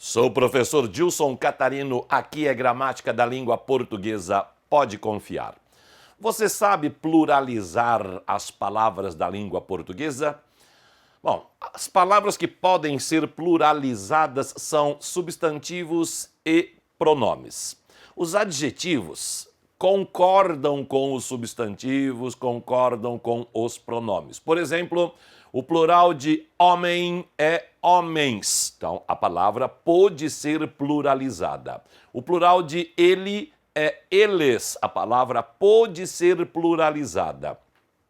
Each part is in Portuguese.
Sou o professor Gilson Catarino, aqui é Gramática da Língua Portuguesa, pode confiar. Você sabe pluralizar as palavras da língua portuguesa? Bom, as palavras que podem ser pluralizadas são substantivos e pronomes. Os adjetivos concordam com os substantivos, concordam com os pronomes. Por exemplo, o plural de homem é homens. Então, a palavra pode ser pluralizada. O plural de ele é eles. A palavra pode ser pluralizada.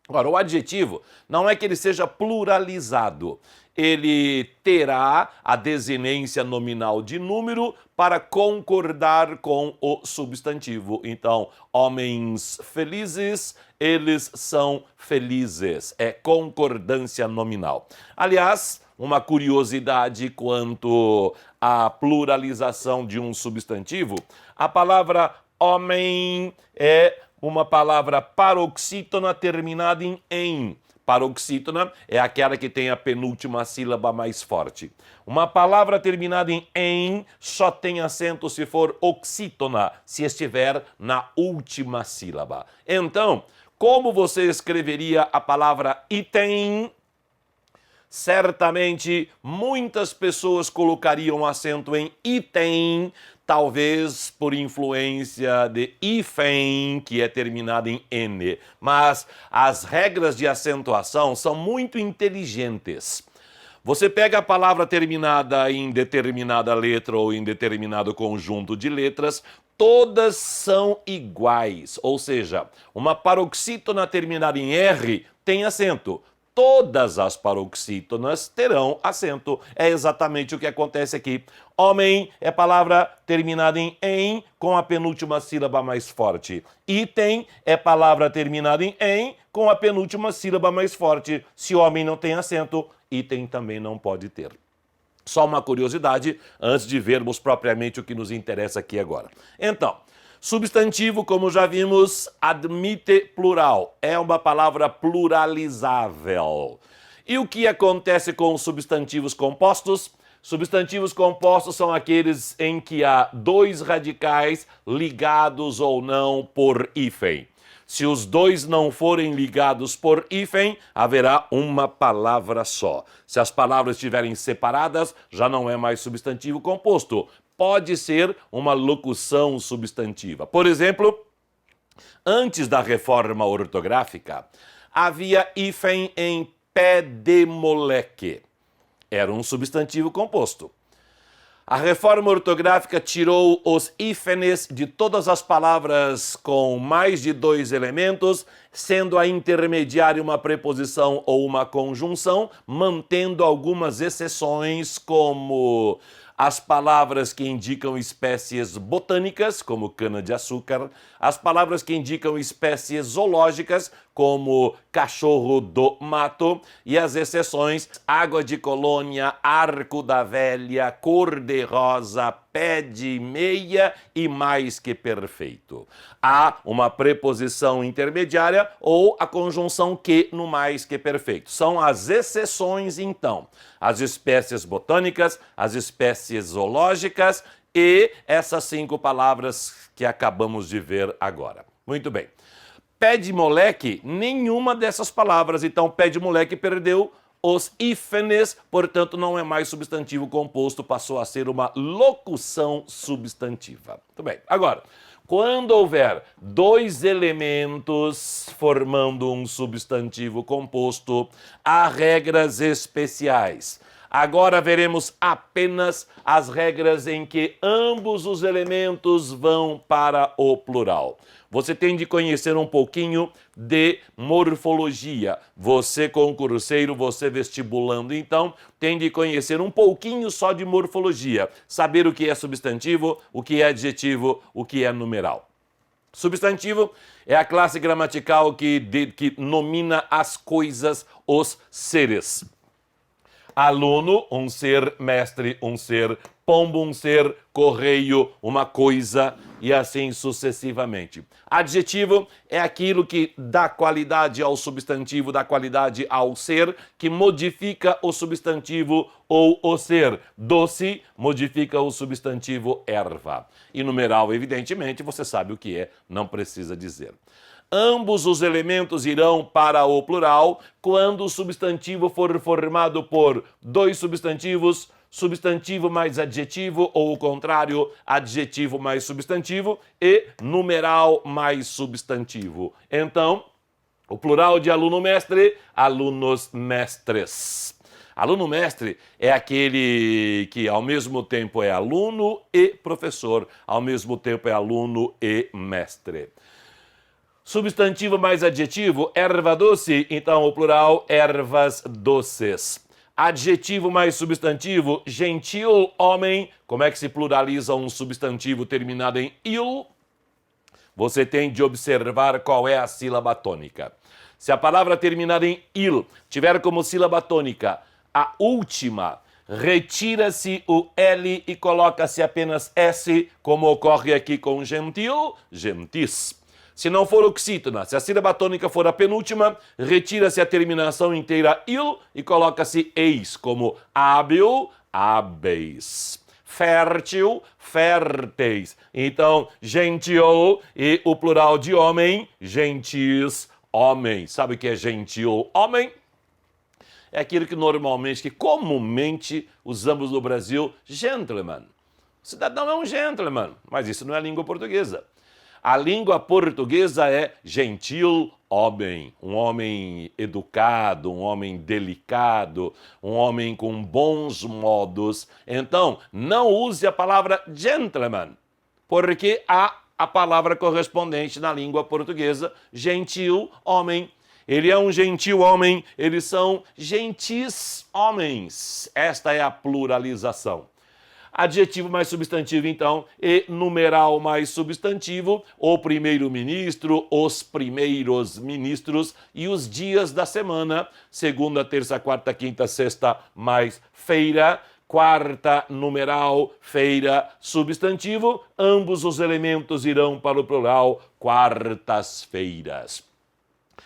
Agora, o adjetivo não é que ele seja pluralizado. Ele terá a desinência nominal de número para concordar com o substantivo. Então, homens felizes, eles são felizes. É concordância nominal. Aliás, uma curiosidade quanto à pluralização de um substantivo, a palavra homem é uma palavra paroxítona terminada em. Paroxítona é aquela que tem a penúltima sílaba mais forte. Uma palavra terminada em só tem acento se for oxítona, se estiver na última sílaba. Então, como você escreveria a palavra item? Certamente, muitas pessoas colocariam acento em item, talvez por influência de hífen, que é terminado em N. Mas as regras de acentuação são muito inteligentes. Você pega a palavra terminada em determinada letra ou em determinado conjunto de letras, todas são iguais. Ou seja, uma paroxítona terminada em R tem acento. Todas as paroxítonas terão acento. É exatamente o que acontece aqui. Homem é palavra terminada em com a penúltima sílaba mais forte. Item é palavra terminada em com a penúltima sílaba mais forte. Se homem não tem acento, item também não pode ter. Só uma curiosidade antes de vermos propriamente o que nos interessa aqui agora. Então, substantivo, como já vimos, admite plural. É uma palavra pluralizável. E o que acontece com os substantivos compostos? Substantivos compostos são aqueles em que há dois radicais ligados ou não por hífen. Se os dois não forem ligados por hífen, haverá uma palavra só. Se as palavras estiverem separadas, já não é mais substantivo composto. Pode ser uma locução substantiva. Por exemplo, antes da reforma ortográfica, havia hífen em pé de moleque. Era um substantivo composto. A reforma ortográfica tirou os hífenes de todas as palavras com mais de dois elementos, sendo a intermediária uma preposição ou uma conjunção, mantendo algumas exceções como as palavras que indicam espécies botânicas, como cana-de-açúcar, as palavras que indicam espécies zoológicas, como cachorro do mato, e as exceções água de colônia, arco da velha, cor-de-rosa, pé de meia e mais que perfeito. Há uma preposição intermediária ou a conjunção que no mais que perfeito. São as exceções, então. As espécies botânicas, as espécies zoológicas e essas 5 palavras que acabamos de ver agora. Muito bem. Pé de moleque, nenhuma dessas palavras. Então, pé de moleque perdeu os hífenes, portanto, não é mais substantivo composto, passou a ser uma locução substantiva. Muito bem. Agora, quando houver dois elementos formando um substantivo composto, há regras especiais. Agora veremos apenas as regras em que ambos os elementos vão para o plural. Você tem de conhecer um pouquinho de morfologia. Você concurseiro, você vestibulando, então, tem de conhecer um pouquinho só de morfologia. Saber o que é substantivo, o que é adjetivo, o que é numeral. Substantivo é a classe gramatical que nomina as coisas, os seres. Aluno, um ser, mestre, um ser, pombo um ser, correio uma coisa e assim sucessivamente. Adjetivo é aquilo que dá qualidade ao substantivo, dá qualidade ao ser, que modifica o substantivo ou o ser. Doce modifica o substantivo erva. E numeral, evidentemente, você sabe o que é, não precisa dizer. Ambos os elementos irão para o plural quando o substantivo for formado por dois substantivos, substantivo mais adjetivo, ou o contrário, adjetivo mais substantivo, e numeral mais substantivo. Então, o plural de aluno-mestre, alunos-mestres. Aluno-mestre é aquele que ao mesmo tempo é aluno e professor, ao mesmo tempo é aluno e mestre. Substantivo mais adjetivo, erva doce, então o plural, ervas doces. Adjetivo mais substantivo, gentil, homem. Como é que se pluraliza um substantivo terminado em il? Você tem de observar qual é a sílaba tônica. Se a palavra terminada em il tiver como sílaba tônica a última, retira-se o L e coloca-se apenas S, como ocorre aqui com gentil, gentis. Se não for oxítona, se a sílaba tônica for a penúltima, retira-se a terminação inteira il e coloca-se eis, como hábil, hábeis. Fértil, férteis. Então, gentil e o plural de homem, gentis, homens. Sabe o que é gentil homem? É aquilo que normalmente, que comumente usamos no Brasil, gentleman. O cidadão é um gentleman, mas isso não é a língua portuguesa. A língua portuguesa é gentil homem, um homem educado, um homem delicado, um homem com bons modos. Então, não use a palavra gentleman, porque há a palavra correspondente na língua portuguesa, gentil homem. Ele é um gentil homem, eles são gentis homens. Esta é a pluralização. Adjetivo mais substantivo, então, e numeral mais substantivo, o primeiro-ministro, os primeiros ministros e os dias da semana, segunda, terça, quarta, quinta, sexta, mais feira, quarta, numeral, feira, substantivo, ambos os elementos irão para o plural, quartas-feiras.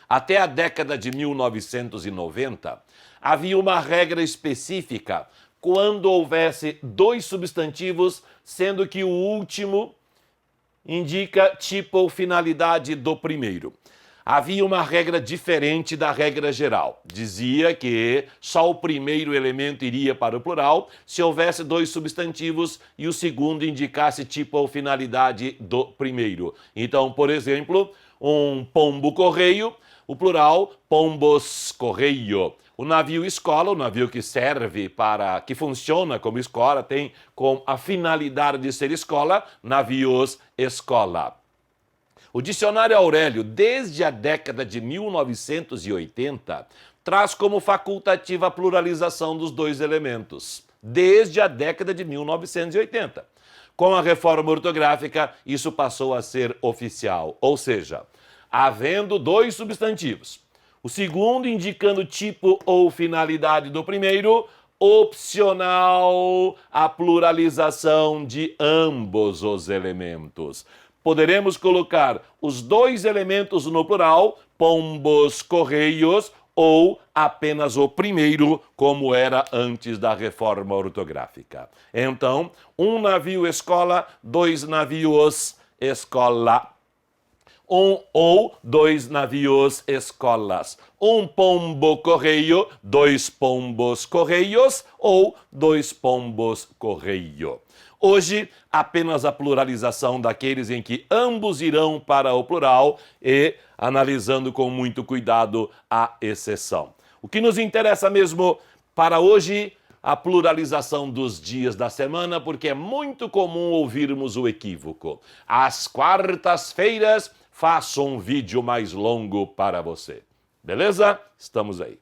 Até a década de 1990, havia uma regra específica quando houvesse dois substantivos, sendo que o último indica tipo ou finalidade do primeiro. Havia uma regra diferente da regra geral. Dizia que só o primeiro elemento iria para o plural se houvesse dois substantivos e o segundo indicasse tipo ou finalidade do primeiro. Então, por exemplo, um pombo-correio, o plural, pombos-correio. O navio escola, o navio que serve para, que funciona como escola, tem com a finalidade de ser escola, navios escola. O dicionário Aurélio, desde a década de 1980, traz como facultativa a pluralização dos dois elementos. Desde a década de 1980. Com a reforma ortográfica, isso passou a ser oficial. Ou seja, havendo dois substantivos, o segundo indicando tipo ou finalidade do primeiro, opcional a pluralização de ambos os elementos. Poderemos colocar os dois elementos no plural, pombos, correios, ou apenas o primeiro, como era antes da reforma ortográfica. Então, um navio escola, dois navios escola. Um ou dois navios escolas. Um pombo correio, dois pombos correios ou dois pombos correio. Hoje, apenas a pluralização daqueles em que ambos irão para o plural e analisando com muito cuidado a exceção. O que nos interessa mesmo para hoje, a pluralização dos dias da semana, porque é muito comum ouvirmos o equívoco. Às quartas-feiras, faço um vídeo mais longo para você. Beleza? Estamos aí.